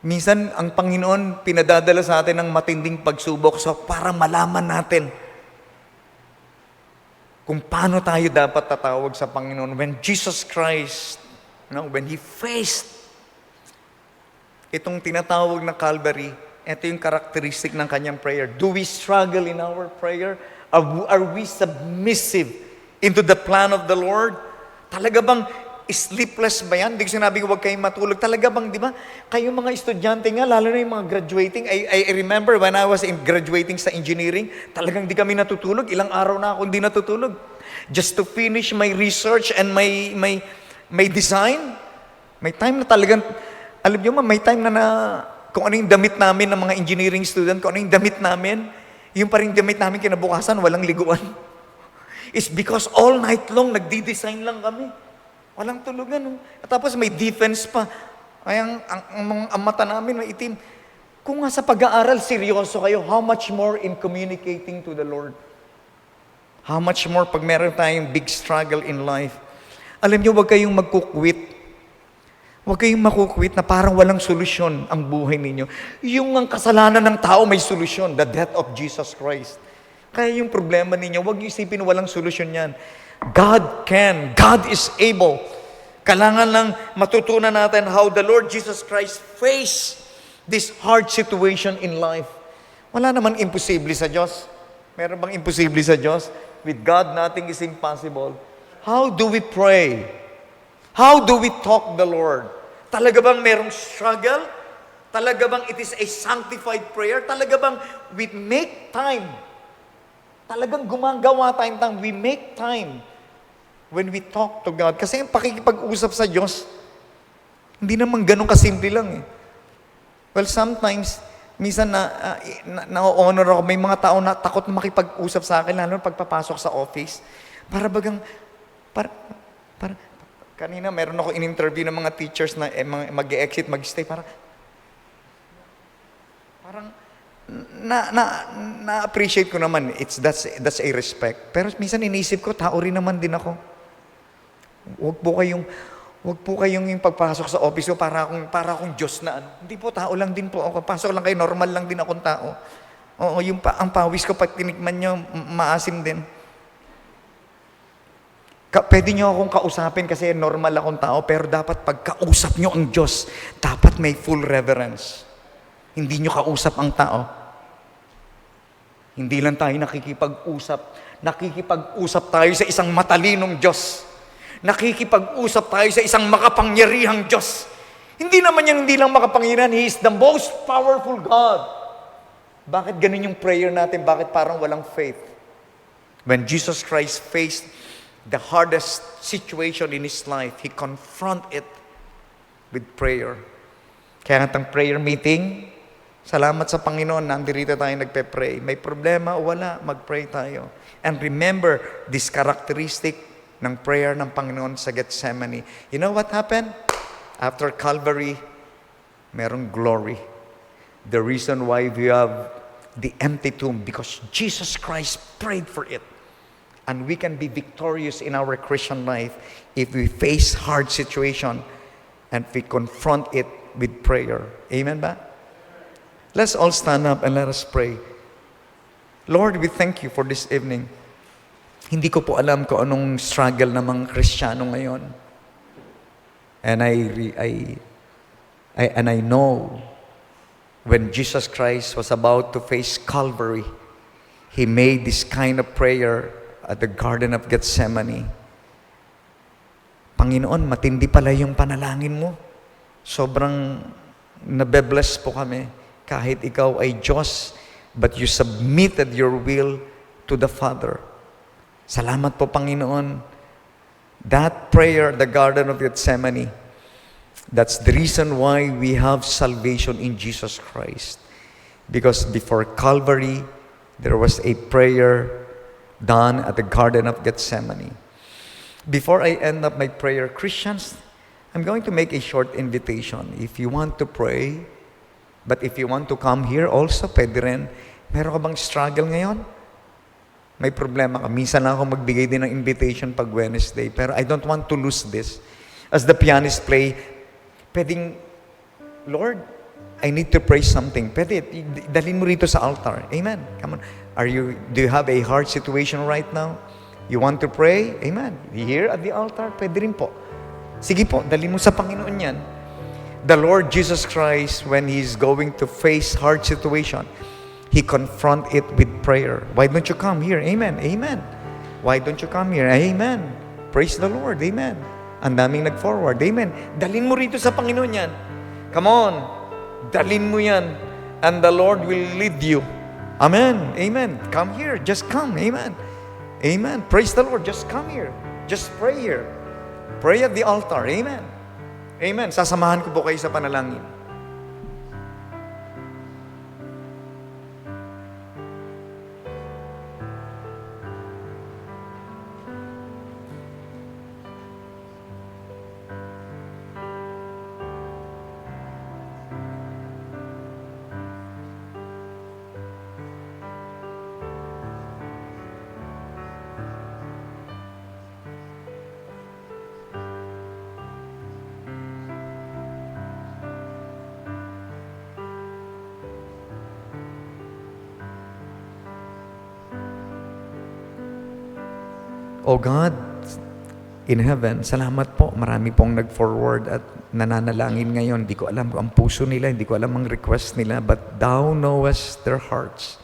Speaker 3: Minsan, ang Panginoon pinadadala sa atin ng matinding pagsubok para malaman natin kung paano tayo dapat tatawag sa Panginoon. When Jesus Christ, when He faced itong tinatawag na Calvary, ito yung characteristic ng kanyang prayer. Do we struggle in our prayer? Are we submissive into the plan of the Lord? Talaga bang sleepless ba yan? Hindi ko sinabi huwag kayong matulog. Talaga bang, di ba? Kayong mga estudyante nga, lalo na yung mga graduating. I remember when I was graduating sa engineering, talagang di kami natutulog. Ilang araw na ako hindi natutulog. Just to finish my research and my design. May time na talagang, alam nyo may time na kung ano yung damit namin ng mga engineering student, kung ano yung damit namin, yung pa rin damit namin kinabukasan, walang liguan. It's because all night long, nagdi-design lang kami. Walang tulugan. At tapos may defense pa. Ay, ang mata namin may itim. Kung nga sa pag-aaral, seryoso kayo, how much more in communicating to the Lord? How much more pag meron tayong big struggle in life? Alam niyo, huwag kayong magkukwit. Huwag kayong makukwit na parang walang solusyon ang buhay ninyo. Yung ang kasalanan ng tao may solusyon, the death of Jesus Christ. Kaya yung problema ninyo, huwag niyo isipin walang solusyon yan. God can. God is able. Kailangan lang matutunan natin how the Lord Jesus Christ faced this hard situation in life. Wala naman imposible sa Diyos. Meron bang imposible sa Diyos? With God, nothing is impossible. How do we pray? How do we talk the Lord? Talaga bang merong struggle? Talaga bang it is a sanctified prayer? Talaga bang we make time? Talagang gumagawa tayong time. We make time when we talk to God. Kasi yung pakikipag-usap sa Diyos, hindi naman ganun kasimple lang eh. Well, sometimes, minsan na-honor ako. May mga tao na takot na makipag-usap sa akin, lalo na pagpapasok sa office. Para bagang, kanina meron ako in-interview ng mga teachers na mag-exit, mag-stay, parang na-appreciate ko naman. That's a respect. Pero minsan inisip ko, tao rin naman din ako. Huwag po kayong yung pagpasok sa office ko para akong Diyos na ano. Hindi po, tao lang din po ako. Pasok lang kayo, normal lang din akong tao. Oo, ang pawis ko pag tinikman nyo, maasim din. Pwede nyo akong kausapin kasi normal akong tao, pero dapat pagkausap nyo ang Diyos, dapat may full reverence. Hindi nyo kausap ang tao. Hindi lang tayo nakikipag-usap. Nakikipag-usap tayo sa isang matalinong Diyos. Nakikipag-usap tayo sa isang makapangyarihang Diyos. Hindi naman yan hindi lang makapangyarihan. He is the most powerful God. Bakit ganun yung prayer natin? Bakit parang walang faith? When Jesus Christ faced the hardest situation in His life, He confronted it with prayer. Kaya nga prayer meeting, salamat sa Panginoon, nandirito tayo nagpe-pray. May problema o wala, mag-pray tayo. And remember this characteristic ng prayer ng Panginoon sa Gethsemane. You know what happened? After Calvary, merong glory. The reason why we have the empty tomb, because Jesus Christ prayed for it. And we can be victorious in our Christian life if we face hard situation and we confront it with prayer. Amen ba? Let's all stand up and let us pray. Lord, we thank you for this evening. Hindi ko po alam kung anong struggle ng mga Kristiyano ngayon. And I know when Jesus Christ was about to face Calvary, He made this kind of prayer at the Garden of Gethsemane. Panginoon, matindi pala yung panalangin mo. Sobrang nabe-bless po kami. Kahit ikaw ay Diyos, but you submitted your will to the Father. Salamat po, Panginoon. That prayer, the Garden of Gethsemane, that's the reason why we have salvation in Jesus Christ. Because before Calvary, there was a prayer done at the Garden of Gethsemane. Before I end up my prayer, Christians, I'm going to make a short invitation. If you want to pray, but if you want to come here also, pwede rin. Meron ka bang struggle ngayon? May problema ka. Minsan lang ako magbigay din ng invitation pag Wednesday. Pero I don't want to lose this. As the pianist play, pwedeng, Lord, I need to pray something. Pwede, dalhin mo rito sa altar. Amen. Come on. Do you have a hard situation right now? You want to pray? Amen. Here at the altar, pwede rin po. Sige po, dalhin mo sa Panginoon yan. The Lord Jesus Christ, when He's going to face hard situation, He confront it with prayer. Why don't you come here? Amen. Amen. Why don't you come here? Amen. Praise the Lord. Amen. Ang daming nag-forward. Amen. Dalhin mo rito sa Panginoon yan. Come on. Dalhin mo yan. And the Lord will lead you. Amen. Amen. Come here. Just come. Amen. Amen. Praise the Lord. Just come here. Just pray here. Pray at the altar. Amen. Amen. Sasamahan ko po kayo sa panalangin. O God, in heaven, salamat po. Marami pong nag-forward at nananalangin ngayon. Hindi ko alam ang puso nila, hindi ko alam ang request nila, but Thou knowest their hearts.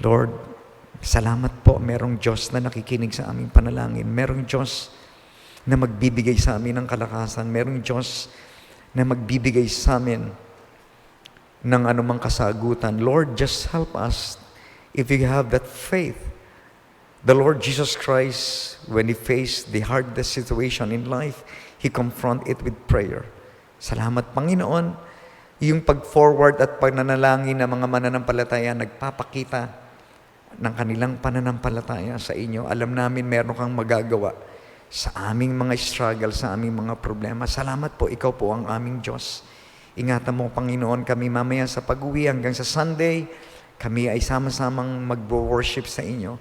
Speaker 3: Lord, salamat po. Merong Diyos na nakikinig sa aming panalangin. Merong Diyos na magbibigay sa amin ng kalakasan. Merong Diyos na magbibigay sa amin ng anumang kasagutan. Lord, just help us if we have that faith. The Lord Jesus Christ, when He faced the hardest situation in life, He confronted it with prayer. Salamat, Panginoon. yung pag-forward at pagnanalangin ng mga mananampalataya, nagpapakita ng kanilang pananampalataya sa inyo. Alam namin meron kang magagawa sa aming mga struggle, sa aming mga problema. Salamat po, ikaw po ang aming Diyos. Ingatan mo, Panginoon, kami mamaya sa pag-uwi hanggang sa Sunday, kami ay sama-samang mag-worship sa inyo.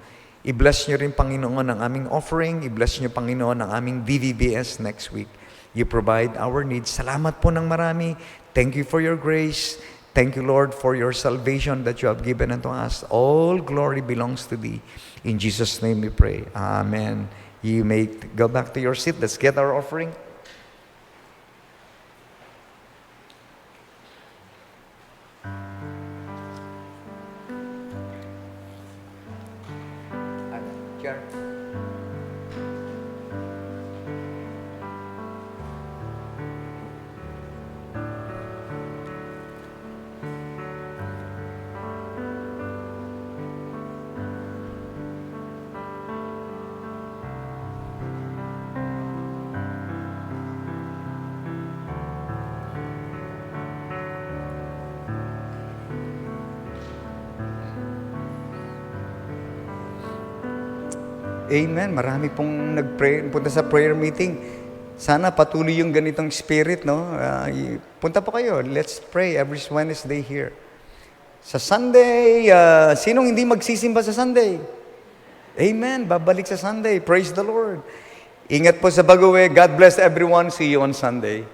Speaker 3: I-bless nyo rin, Panginoon, ang aming offering. I-bless nyo, Panginoon, ang aming DVBS next week. You provide our needs. Salamat po ng marami. Thank you for your grace. Thank you, Lord, for your salvation that you have given unto us. All glory belongs to Thee. In Jesus' name we pray. Amen. You may go back to your seat. Let's get our offering. Chair. Amen. Marami pong punta sa prayer meeting. Sana patuloy yung ganitong spirit, no? Punta po kayo. Let's pray every Wednesday here. Sa Sunday, sinong hindi magsisimba sa Sunday? Amen. Babalik sa Sunday. Praise the Lord. Ingat po sa pag-uwi. God bless everyone. See you on Sunday.